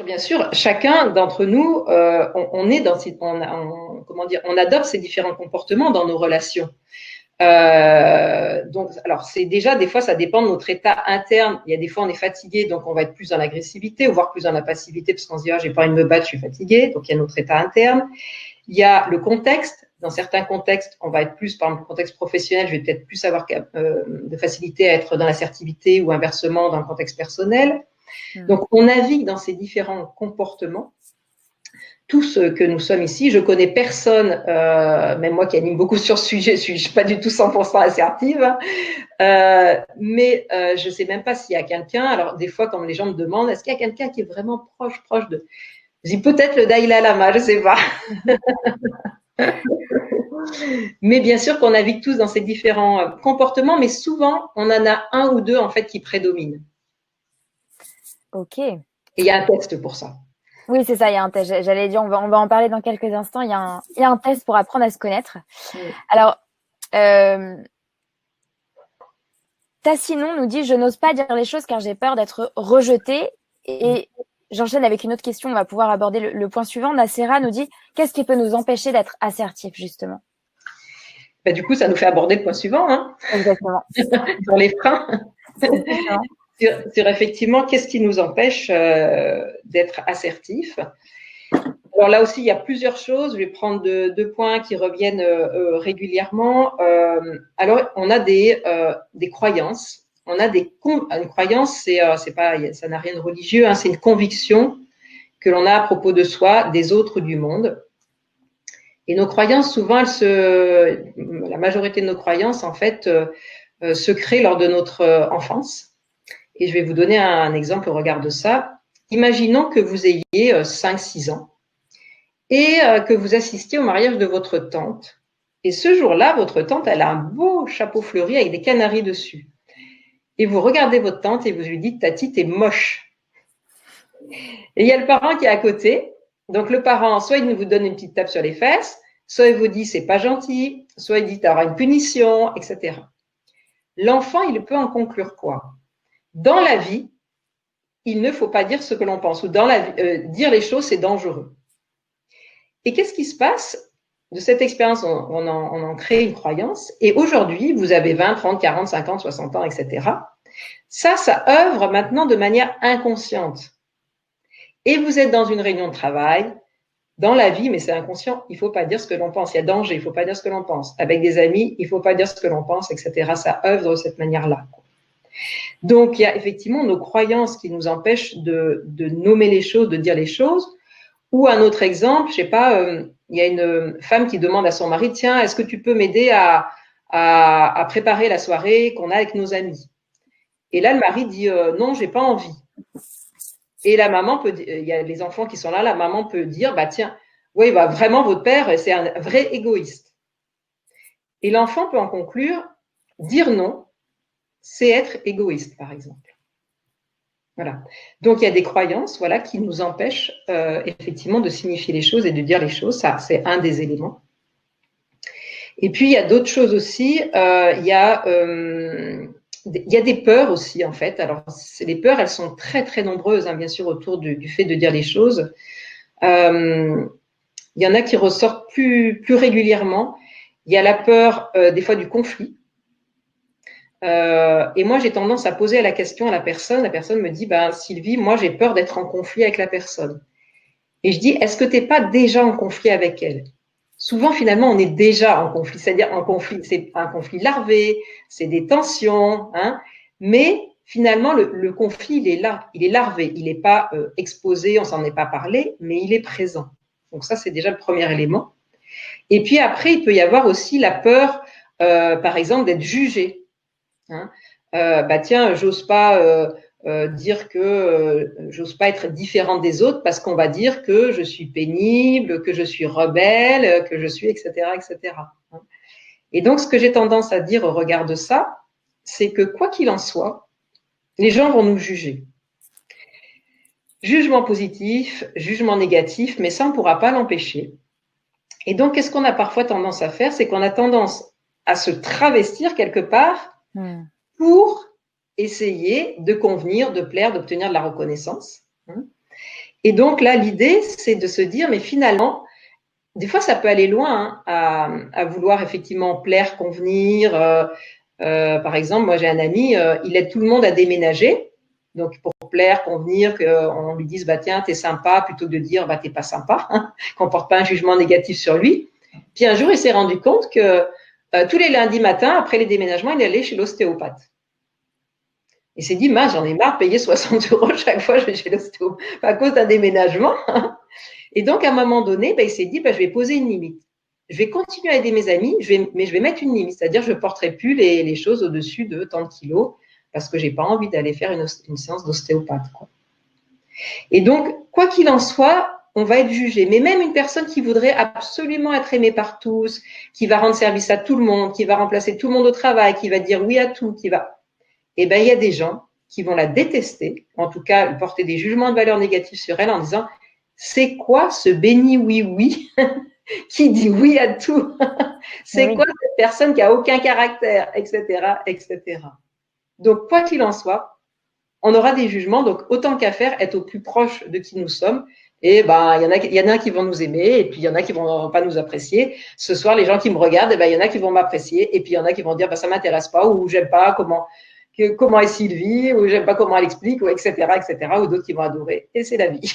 Bien sûr. Chacun d'entre nous, on est dans comment dire, on adopte ces différents comportements dans nos relations. Donc, alors c'est déjà des fois ça dépend de notre état interne. Il y a des fois on est fatigué, donc on va être plus dans l'agressivité, ou voire plus dans la passivité, parce qu'on se dit j'ai pas envie de me battre, je suis fatigué. Donc il y a notre état interne. Il y a le contexte. Dans certains contextes, on va être plus, par exemple, le contexte professionnel, je vais peut-être plus avoir de facilité à être dans l'assertivité ou inversement dans le contexte personnel. Donc, on navigue dans ces différents comportements. Tous que nous sommes ici, je connais personne, même moi qui anime beaucoup sur ce sujet, je suis pas du tout 100% assertive, mais je sais même pas s'il y a quelqu'un. Alors, des fois, quand les gens me demandent, est-ce qu'il y a quelqu'un qui est vraiment proche de... Je dis peut-être le Dalai Lama, je sais pas. Mais bien sûr qu'on navigue tous dans ces différents comportements, mais souvent, on en a un ou deux, en fait, qui prédominent. Ok. Et il y a un test pour ça. Oui, c'est ça, il y a un test. J'allais dire, on va en parler dans quelques instants. Il y a un test pour apprendre à se connaître. Oui. Alors, Tassinon nous dit « Je n'ose pas dire les choses car j'ai peur d'être rejetée ». Et j'enchaîne avec une autre question. On va pouvoir aborder le point suivant. Nassera nous dit « Qu'est-ce qui peut nous empêcher d'être assertif, justement ?» Du coup, ça nous fait aborder le point suivant. Hein. Exactement. Sur les freins. Sur effectivement, qu'est-ce qui nous empêche d'être assertif. Alors là aussi, il y a plusieurs choses. Je vais prendre deux points qui reviennent régulièrement. Alors, on a des croyances. On a une croyance, c'est pas, ça n'a rien de religieux. Hein, c'est une conviction que l'on a à propos de soi, des autres, du monde. Et nos croyances, souvent, la majorité de nos croyances, en fait, se créent lors de notre enfance. Et je vais vous donner un exemple au regard de ça. Imaginons que vous ayez 5-6 ans et que vous assistiez au mariage de votre tante. Et ce jour-là, votre tante, elle a un beau chapeau fleuri avec des canaris dessus. Et vous regardez votre tante et vous lui dites « Tati, t'es moche ». Et il y a le parent qui est à côté. Donc le parent, soit il vous donne une petite tape sur les fesses, soit il vous dit « c'est pas gentil », soit il dit « tu auras une punition », etc. L'enfant, il peut en conclure quoi? Dans la vie, il ne faut pas dire ce que l'on pense. Ou dans la vie, dire les choses, c'est dangereux. Et qu'est-ce qui se passe? De cette expérience, on en crée une croyance. Et aujourd'hui, vous avez 20, 30, 40, 50, 60 ans, etc. Ça œuvre maintenant de manière inconsciente. Et vous êtes dans une réunion de travail, dans la vie, mais c'est inconscient, il ne faut pas dire ce que l'on pense. Il y a danger, il ne faut pas dire ce que l'on pense. Avec des amis, il ne faut pas dire ce que l'on pense, etc. Ça œuvre de cette manière-là. Donc, il y a effectivement nos croyances qui nous empêchent de nommer les choses, de dire les choses. Ou un autre exemple, je sais pas, il y a une femme qui demande à son mari, tiens, est-ce que tu peux m'aider à préparer la soirée qu'on a avec nos amis? Et là, le mari dit, non, j'ai pas envie. Et la maman peut, il y a les enfants qui sont là, la maman peut dire, bah tiens, oui, bah vraiment votre père, c'est un vrai égoïste. Et l'enfant peut en conclure, dire non, c'est être égoïste, par exemple. Voilà. Donc, il y a des croyances qui nous empêchent effectivement de signifier les choses et de dire les choses. Ça, c'est un des éléments. Et puis, il y a d'autres choses aussi. Il y a des peurs aussi, en fait. Alors, les peurs, elles sont très, très nombreuses, hein, bien sûr, autour du fait de dire les choses. Il y en a qui ressortent plus régulièrement. Il y a la peur, des fois, du conflit. Et moi, j'ai tendance à poser la question à la personne. La personne me dit, Sylvie, moi, j'ai peur d'être en conflit avec la personne. Et je dis, est-ce que tu n'es pas déjà en conflit avec elle? Souvent, finalement, on est déjà en conflit. C'est-à-dire, en conflit, c'est un conflit larvé, c'est des tensions, hein. Mais finalement, le conflit, il est là, il est larvé, il n'est pas exposé, on s'en est pas parlé, mais il est présent. Donc ça, c'est déjà le premier élément. Et puis après, il peut y avoir aussi la peur, par exemple, d'être jugé. Hein. Tiens, j'ose pas dire que j'ose pas être différente des autres parce qu'on va dire que je suis pénible, que je suis rebelle, que je suis, etc., etc. Et donc, ce que j'ai tendance à dire au regard de ça, c'est que quoi qu'il en soit, les gens vont nous juger. Jugement positif, jugement négatif, mais ça, on ne pourra pas l'empêcher. Et donc, qu'est-ce qu'on a parfois tendance à faire? C'est qu'on a tendance à se travestir quelque part pour essayer de convenir, de plaire, d'obtenir de la reconnaissance. Et donc là, l'idée, c'est de se dire, mais finalement, des fois, ça peut aller loin à vouloir effectivement plaire, convenir. Par exemple, moi, j'ai un ami, il aide tout le monde à déménager. Donc, pour plaire, convenir, qu'on lui dise, bah, tiens, t'es sympa, plutôt que de dire, bah, t'es pas sympa, hein, qu'on porte pas un jugement négatif sur lui. Puis un jour, il s'est rendu compte que tous les lundis matins, après les déménagements, il allait chez l'ostéopathe. Il s'est dit, j'en ai marre de payer 60 € chaque fois que je vais chez l'ostéopathe à cause d'un déménagement. Et donc, à un moment donné, il s'est dit, je vais poser une limite. Je vais continuer à aider mes amis, mais je vais mettre une limite. C'est-à-dire, je ne porterai plus les choses au-dessus de tant de kilos parce que je n'ai pas envie d'aller faire une séance d'ostéopathe. Et donc, quoi qu'il en soit, on va être jugé. Mais même une personne qui voudrait absolument être aimée par tous, qui va rendre service à tout le monde, qui va remplacer tout le monde au travail, qui va dire oui à tout, il y a des gens qui vont la détester, en tout cas porter des jugements de valeur négatifs sur elle en disant c'est quoi ce béni oui qui dit oui à tout? C'est quoi cette personne qui a aucun caractère, etc., etc. Donc, quoi qu'il en soit, on aura des jugements. Donc, autant qu'à faire, être au plus proche de qui nous sommes. Et il y en a qui vont nous aimer, et puis il y en a qui vont pas nous apprécier. Ce soir, les gens qui me regardent, il y en a qui vont m'apprécier, et puis il y en a qui vont dire ça m'intéresse pas, ou j'aime pas comment est Sylvie, ou j'aime pas comment elle explique, ou etc., etc., ou d'autres qui vont adorer. Et c'est la vie.